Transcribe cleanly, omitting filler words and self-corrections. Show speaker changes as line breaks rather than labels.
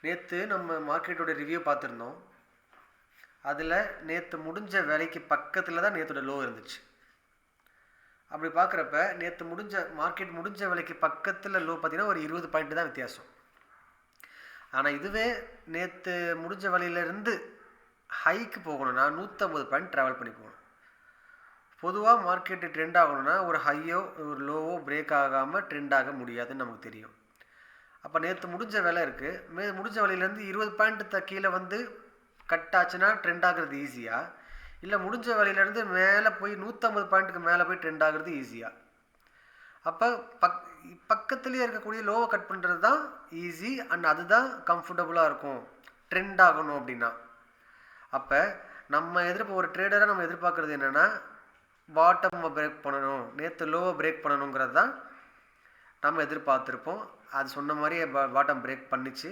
நேற்று நம்ம மார்க்கெட்டோட ரிவ்யூ பார்த்துருந்தோம். அதில் நேற்று முடிஞ்ச வேலைக்கு பக்கத்தில் தான் நேற்றோட லோ இருந்துச்சு. அப்படி பார்க்குறப்ப நேற்று மார்க்கெட் முடிஞ்ச வேலைக்கு பக்கத்தில் லோ பார்த்தீங்கன்னா ஒரு 20 பாயிண்ட் தான் வித்தியாசம். ஆனால் இதுவே நேற்று முடிஞ்ச வேலையிலேருந்து ஹைக்கு போகணும்னா 150 பாயிண்ட் ட்ராவல் பண்ணி போகணும். பொதுவாக மார்க்கெட்டு ட்ரெண்ட் ஆகணும்னா ஒரு ஹையோ ஒரு லோவோ பிரேக் ஆகாமல் ட்ரெண்ட் ஆக முடியாதுன்னு நமக்கு தெரியும். அப்போ நேற்று முடிஞ்ச வேலை இருக்குது, முடிஞ்ச வேலையிலேருந்து 20 பாயிண்ட் கீழே வந்து கட் ஆச்சுன்னா ட்ரெண்ட் ஆகிறது ஈஸியாக, இல்லை முடிஞ்ச வேலையிலேருந்து மேலே போய் 150 பாயிண்ட்டுக்கு மேலே போய் ட்ரெண்ட் ஆகிறது ஈஸியாக. அப்போ பக்கத்துலேயே இருக்கக்கூடிய லோவை கட் பண்ணுறது தான் ஈஸி அண்ட் அதுதான் கம்ஃபர்டபுளாக இருக்கும் ட்ரெண்ட் ஆகணும் அப்படின்னா. அப்போ ஒரு ட்ரேடராக நம்ம எதிர்பார்க்குறது என்னென்னா பாட்டமை பிரேக் பண்ணணும், நேற்று லோவை பிரேக் பண்ணணுங்கிறது தான் நம்ம எதிர்பார்த்துருப்போம். அது சொன்ன மாதிரியே பாட்டம் பிரேக் பண்ணிச்சு.